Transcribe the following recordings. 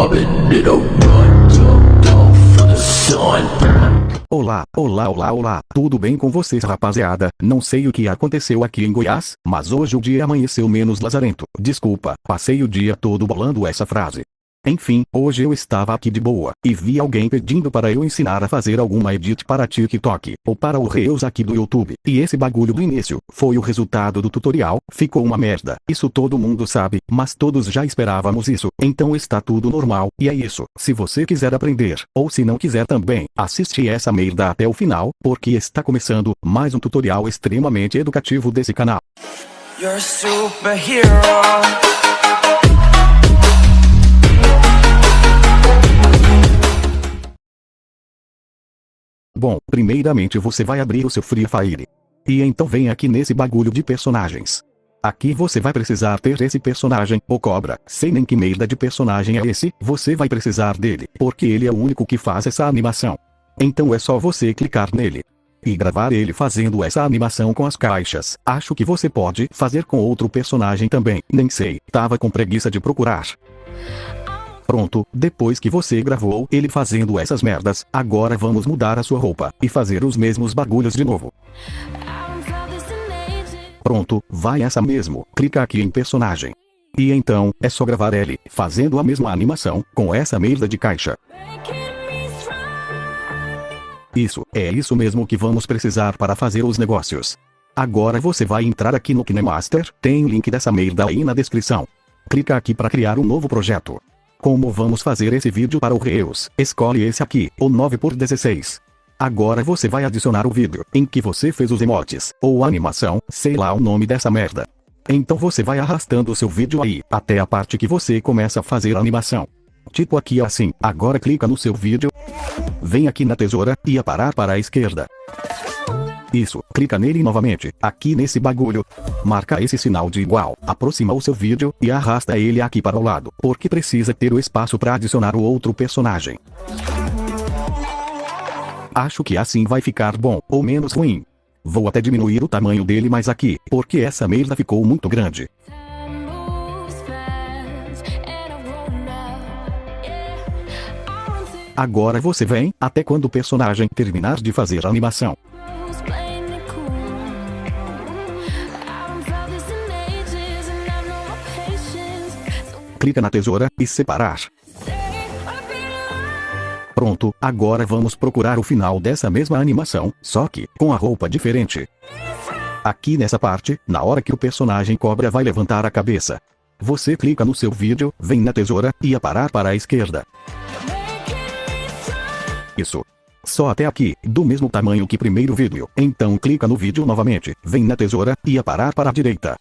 Robin in a run, jumped off for the sun. Olá, tudo bem com vocês, rapaziada? Não sei o que aconteceu aqui em Goiás, mas hoje o dia amanheceu menos lazarento. Desculpa, passei o dia todo bolando essa frase. Enfim, hoje eu estava aqui de boa, e vi alguém pedindo para eu ensinar a fazer alguma edit para TikTok, ou para o Reels aqui do YouTube, e esse bagulho do início, foi o resultado do tutorial, ficou uma merda, isso todo mundo sabe, mas todos já esperávamos isso, então está tudo normal, e é isso, se você quiser aprender, ou se não quiser também, assiste essa merda até o final, porque está começando, mais um tutorial extremamente educativo desse canal. You're a superhero. Bom, primeiramente você vai abrir o seu Free Fire. E então vem aqui nesse bagulho de personagens. Aqui você vai precisar ter esse personagem, o Cobra, sei nem que merda de personagem é esse, você vai precisar dele, porque ele é o único que faz essa animação. Então é só você clicar nele. E gravar ele fazendo essa animação com as caixas. Acho que você pode fazer com outro personagem também, nem sei, tava com preguiça de procurar. Pronto, depois que você gravou ele fazendo essas merdas, agora vamos mudar a sua roupa, e fazer os mesmos bagulhos de novo. Pronto, vai essa mesmo, clica aqui em personagem. E então, é só gravar ele, fazendo a mesma animação, com essa merda de caixa. Isso, é isso mesmo que vamos precisar para fazer os negócios. Agora você vai entrar aqui no KineMaster, tem o link dessa merda aí na descrição. Clica aqui para criar um novo projeto. Como vamos fazer esse vídeo para o Reels? Escolhe esse aqui, o 9x16. Agora você vai adicionar o vídeo, em que você fez os emotes, ou animação, sei lá o nome dessa merda. Então você vai arrastando o seu vídeo aí, até a parte que você começa a fazer a animação. Tipo aqui assim, agora clica no seu vídeo. Vem aqui na tesoura, e aparar para a esquerda. Isso, clica nele novamente, aqui nesse bagulho. Marca esse sinal de igual, aproxima o seu vídeo, e arrasta ele aqui para o lado, porque precisa ter o espaço para adicionar o outro personagem. Acho que assim vai ficar bom, ou menos ruim. Vou até diminuir o tamanho dele mais aqui, porque essa merda ficou muito grande. Agora você vem, até quando o personagem terminar de fazer a animação. Clica na tesoura, e separar. Pronto, agora vamos procurar o final dessa mesma animação, só que, com a roupa diferente. Aqui nessa parte, na hora que o personagem Cobra vai levantar a cabeça. Você clica no seu vídeo, vem na tesoura, e aparar para a esquerda. Isso. Só até aqui, do mesmo tamanho que primeiro vídeo, então clica no vídeo novamente, vem na tesoura, e aparar para a direita.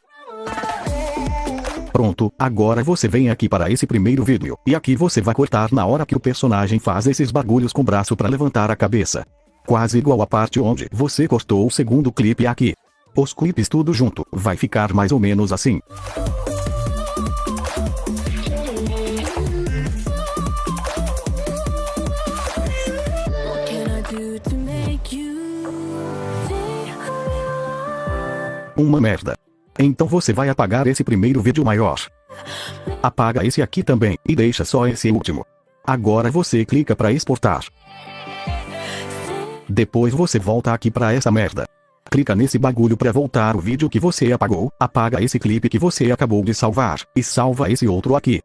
Pronto, agora você vem aqui para esse primeiro vídeo, e aqui você vai cortar na hora que o personagem faz esses bagulhos com o braço para levantar a cabeça. Quase igual a parte onde você cortou o segundo clipe aqui. Os clipes tudo junto, vai ficar mais ou menos assim. Uma merda. Então você vai apagar esse primeiro vídeo maior. Apaga esse aqui também, e deixa só esse último. Agora você clica para exportar. Depois você volta aqui para essa merda. Clica nesse bagulho para voltar o vídeo que você apagou, apaga esse clipe que você acabou de salvar, e salva esse outro aqui.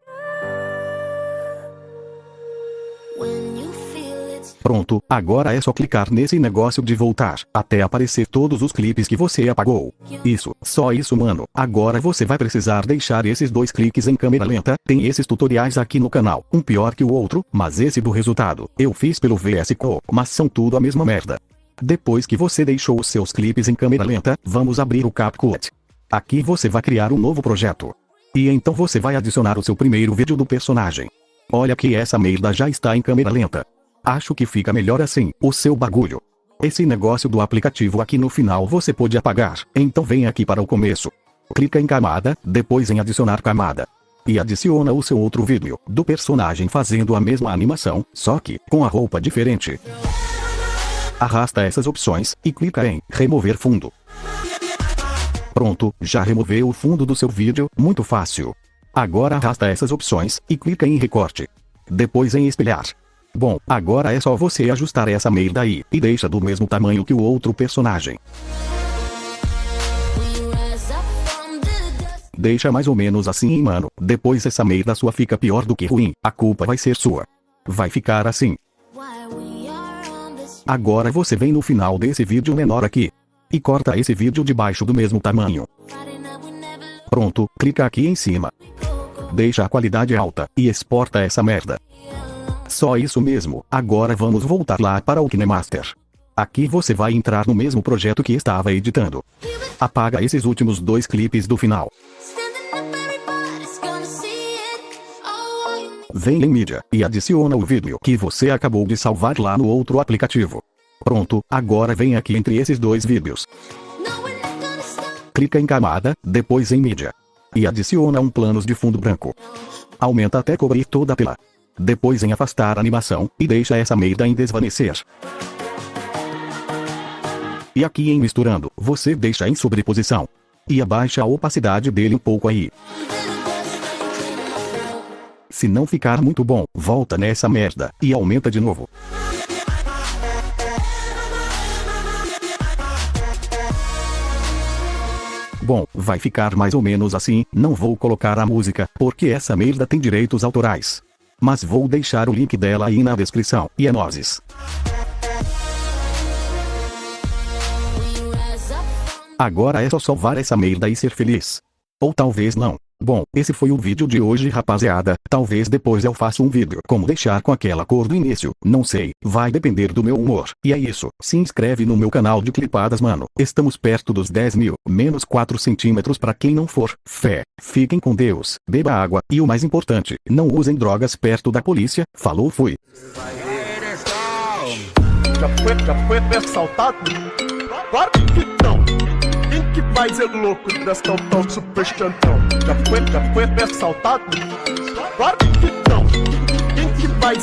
Pronto, agora é só clicar nesse negócio de voltar, até aparecer todos os clipes que você apagou. Isso, só isso mano. Agora você vai precisar deixar esses dois cliques em câmera lenta, tem esses tutoriais aqui no canal, um pior que o outro, mas esse do resultado, eu fiz pelo VS Code, mas são tudo a mesma merda. Depois que você deixou os seus clipes em câmera lenta, vamos abrir o CapCut. Aqui você vai criar um novo projeto. E então você vai adicionar o seu primeiro vídeo do personagem. Olha que essa merda já está em câmera lenta. Acho que fica melhor assim, o seu bagulho. Esse negócio do aplicativo aqui no final você pode apagar, então vem aqui para o começo. Clica em camada, depois em adicionar camada. E adiciona o seu outro vídeo, do personagem fazendo a mesma animação, só que, com a roupa diferente. Arrasta essas opções, e clica em remover fundo. Pronto, já removeu o fundo do seu vídeo, muito fácil. Agora arrasta essas opções, e clica em recorte. depois em espelhar. Bom, agora é só você ajustar essa merda aí, e deixa do mesmo tamanho que o outro personagem. Deixa mais ou menos assim, mano, depois essa merda sua fica pior do que ruim, a culpa vai ser sua. Vai ficar assim. Agora você vem no final desse vídeo menor aqui. E corta esse vídeo de baixo do mesmo tamanho. Pronto, clica aqui em cima. Deixa a qualidade alta, e exporta essa merda. Só isso mesmo, agora vamos voltar lá para o KineMaster. Aqui você vai entrar no mesmo projeto que estava editando. Apaga esses últimos 2 clipes do final. Vem em mídia, e adiciona o vídeo que você acabou de salvar lá no outro aplicativo. Pronto, agora vem aqui entre esses 2 vídeos. Clica em camada, depois em mídia. E adiciona um planos de fundo branco. Aumenta até cobrir toda a tela. Depois em afastar a animação, e deixa essa merda em desvanecer. E aqui em misturando, você deixa em sobreposição. E abaixa a opacidade dele um pouco aí. Se não ficar muito bom, volta nessa merda, e aumenta de novo. Bom, vai ficar mais ou menos assim, não vou colocar a música, porque essa merda tem direitos autorais. Mas vou deixar o link dela aí na descrição, e é nóis. Agora é só salvar essa merda e ser feliz. Ou talvez não. Bom, esse foi o vídeo de hoje, rapaziada. Talvez depois eu faça um vídeo como deixar com aquela cor do início. Não sei, vai depender do meu humor. E é isso, se inscreve no meu canal de clipadas, mano. Estamos perto dos 10 mil, menos 4 centímetros pra quem não for. Fé. Fiquem com Deus, beba água, e o mais importante, não usem drogas perto da polícia. Falou, fui. Já foi assaltado? Claro que não. Quem que vai ser louco dessa tal super chantão? Já foi assaltado? Claro que não. Quem que vai ser